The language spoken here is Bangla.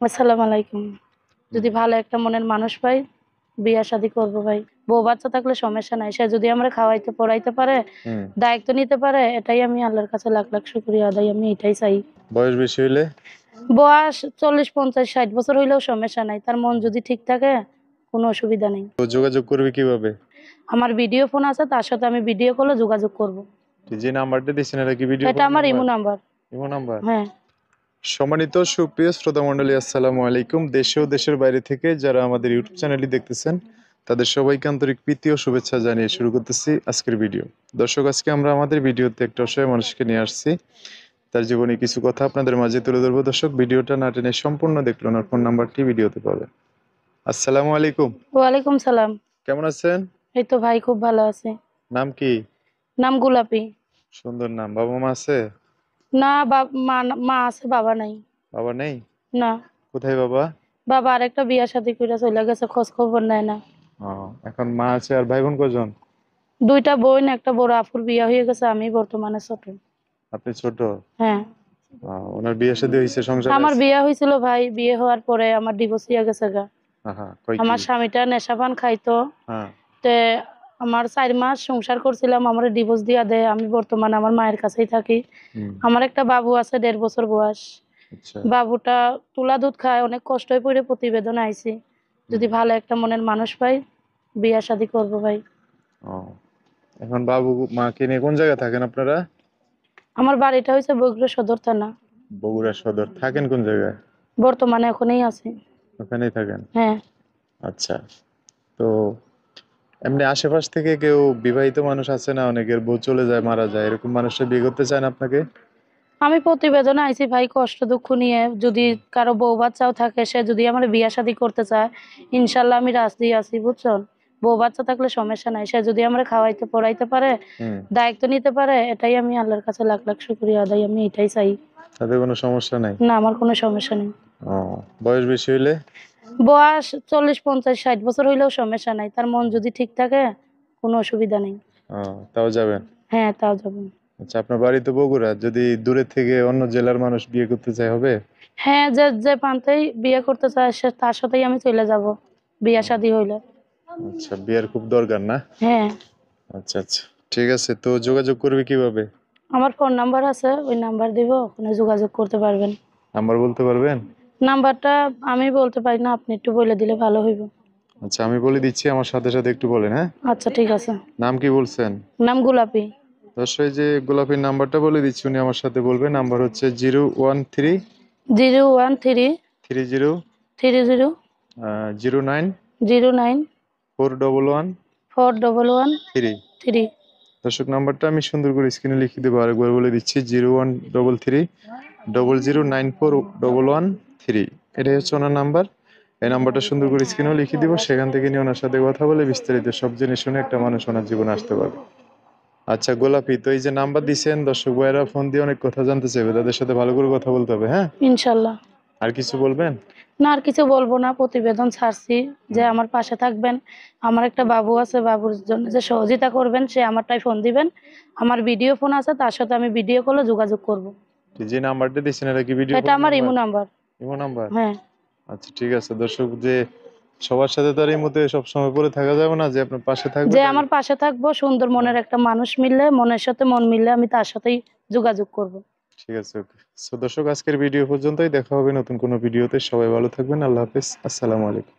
আসসালামু আলাইকুম। যদি ভালো একটা মনের মানুষ পাই, বিয়া শাদী করবো ভাই। বউ বাচ্চা থাকলে সমস্যা নাই, সে যদি আমরা খাওয়াইতে পড়াইতে পারে, দায়িত্ব নিতে পারে, এটাই আমি আল্লাহর কাছে লাখ লাখ শুকরিয়া আদায়, আমি এটাই চাই। বয়স বেশি হইলে? বয়স 40, 50, 60 বছর হইলেও সমস্যা নাই, তার মন যদি ঠিক থাকে কোনো অসুবিধা নেই। তো যোগাযোগ করবে কিভাবে? আমার ভিডিও ফোন আছে, তার সাথে আমি ভিডিও কলে যোগাযোগ করব। যে নাম্বারটা দিচ্ছেন এটা কি ভিডিও এটা কল আমার number? Imo number. Imo number. হ্যাঁ। সম্মানিত সুপ্রিয় শ্রোতা মণ্ডলী, আসসালামু আলাইকুম। দেশে ও দেশের বাইরে থেকে যারা আমাদের ইউটিউব চ্যানেলটি দেখতেছেন, তাদের সবাইকে আন্তরিক প্রীতি ও শুভেচ্ছা জানিয়ে শুরু করতেছি আজকের ভিডিও। দর্শক, আজকে আমরা আমাদের ভিডিওতে একটা অসহায় মানুষকে নিয়ে আসছি, তার জীবনে কিছু কথা আপনাদের মাঝে তুলে ধরবো। দর্শক, ভিডিওটা না টেনে সম্পূর্ণ দেখলো, ওনার ফোন নাম্বারটি ভিডিওতে পাবেন। আসসালামু আলাইকুম। ওয়ালাইকুম সালাম। কেমন আছেন? এই তো ভাই, খুব ভালো আছে। নাম কি? নাম গোলাপি। সুন্দর নাম। বাবা মা আছে? না, মা আছে, বাবা নাই। বাবা নেই? না। কোথায় বাবা? বাবা আরেকটা বিয়া শাদী করে চলে গেছে, খোঁজ খবর নেয় না। এখন মা আছে। আর ভাই বোন কজন? দুইটা বোন, একটা বড় আপুর বিয়া হয়ে গেছে, আমি বর্তমানে ছোট। আপনি ছোট? হ্যাঁ। ওনার বিয়ে শাদী হয়েছে, সংসার আমার আছে? বিয়া হয়েছিল ভাই, বিয়ে হওয়ার পরে আমার ডিভোর্স হয়ে গেছে গা। কয় কি? আমার স্বামীটা নেশা পান খাইতো। হ্যাঁ। তে আমার 4 মাস সংসার করছিলাম, আমার ডিভোর্স দিয়া দেয়। আমি বর্তমানে আমার মায়ের কাছেই থাকি। আমার একটা বাবু আছে, 1.5 বছর বয়স। আচ্ছা। বাবুটা তুলা দুধ খায়, অনেক কষ্টই পড়ে প্রতিবেদন আইছি। যদি ভালো একটা মনের মানুষ পাই, বিয়া শাদী করবো ভাই। এখন বাবু মাকে নিয়ে কোন জায়গায় থাকেন আপনারা? আমার বাড়িটা হয়েছে বগুড়া সদর থানা। বগুড়া সদর। থাকেন কোন জায়গায়? বর্তমানে ওখানেই আছি। ওখানেই থাকেন? হ্যাঁ। আচ্ছা। তো এমনি আশেপাশ থেকে কেউ বিবাহিত মানুষ আছে না, অনেকের বউ চলে যায়, মারা যায়, এরকম মানুষটা বিয়ে করতে চায় না আপনাকে? আমি প্রতিবেদনে আইছি ভাই, কষ্ট দুঃখ নিয়ে। যদি কারো বউ বাচ্চাও থাকে, সে যদি আমার বিয়া শাদী করতে চায়, ইনশাল্লাহ আমি রাজি আছি, বুঝছেন। বউ বাচ্চা থাকলে সমস্যা নাই, সে যদি আমরা খাওয়াইতে পড়াইতে পারে, দায়িত্ব নিতে পারে, এটাই আমি আল্লাহর কাছে লাখ লাখ শুকরিয়া আদায়, আমি এটাই চাই। তাতে কোনো সমস্যা নাই? না, আমার কোনো সমস্যা নেই। বয়স বেশি হইলে? বয়স 40, 50, 60 বছর হইলেও সমস্যা নাই, তার মন যদি ঠিক থাকে কোনো অসুবিধা নেই। তাও যাবেন? হ্যাঁ, তাও যাবো। আচ্ছা, আপনার বাড়ি তো বগুড়া, যদি দূরে থেকে অন্য জেলার মানুষ বিয়ে করতে চায় হবে? হ্যাঁ, যে যে প্রান্তেই বিয়ে করতে চায়, সে তার সাথেই আমি চলে যাব, বিয়া শাদী হইলে। আচ্ছা, বিয়ের খুব দরকার না? হ্যাঁ। আচ্ছা আচ্ছা, ঠিক আছে। তো যোগাযোগ করবে কিভাবে? আমার ফোন নাম্বার আছে, ওই নাম্বার দিব, ওখানে যোগাযোগ করতে পারবেন। নাম্বার বলতে পারবেন? নাম্বারটা আমি বলতে পারি না, আপনি একটু বলে দিলে ভালো হইব। আচ্ছা, আমি বলে দিচ্ছি, আমার সাথে সাথে একটু বলেন, হ্যাঁ? আচ্ছা, ঠিক আছে। নাম কি বলছেন? নাম গোলাপি। দর্শক, যে গোলাপীর নাম্বারটা বলে দিচ্ছি, উনি আমার সাথে বলবেন। নাম্বার হচ্ছে 013 013 30 30 09 09 411 411 3। 3। দর্শক, নাম্বারটা আমি সুন্দর করে স্ক্রিনে লিখে দেবো, আরেকবার বলে দিচ্ছি, 0133 009411 3। এটাই হচ্ছে ওনার নাম্বার। এই নাম্বারটা সুন্দর করে স্ক্রিনেও লিখে দিব, সেখান থেকে নিয়ে ওনার সাথে কথা বলে বিস্তারিত সব জেনে শুনে একটা মানুষ ওনার জীবনে আসতে পারবে। আচ্ছা গোলাপি, তো এই যে নাম্বার দিছেন, দর্শক ভাইয়েরা ফোন দিয়ে অনেক কথা জানতে চাইবে, তাদের সাথে ভালো করে কথা বলতে হবে, হ্যাঁ? ইনশাল্লাহ। আর কিছু বলবেন? না, আর কিছু বলবো না, প্রতিবেদন ছাড়ছি যে আমার পাশে থাকবেন। আমার একটা বাবু আছে, বাবুর জন্য যে সহযোগিতা করবেন, সে আমারটাই ফোন দিবেন। আমার ভিডিও ফোন আছে, তার সাথে আমি ভিডিও কলে যোগাযোগ করব। যে নাম্বারটা দিচ্ছেন এটা কি ভিডিও এটা কল আমার number? Imo number. Imo number? হ্যাঁ। আচ্ছা, ঠিক আছে। দর্শক, যে সবার সাথে তো আর এই মুহূর্তে সবসময় পরে থাকা যাবে না, যে আপনার পাশে থাকবে যে তাহলে। আমার পাশে থাকবো, সুন্দর মনের একটা মানুষ মিললে, মনের সাথে মন মিললে আমি তার সাথেই যোগাযোগ করব। ঠিক আছে, ওকে। সো দর্শক, আজকের ভিডিও পর্যন্তই। দেখা হবে নতুন কোনো ভিডিওতে। সবাই ভালো থাকবেন। আল্লাহ হাফেজ। আসসালামু আলাইকুম।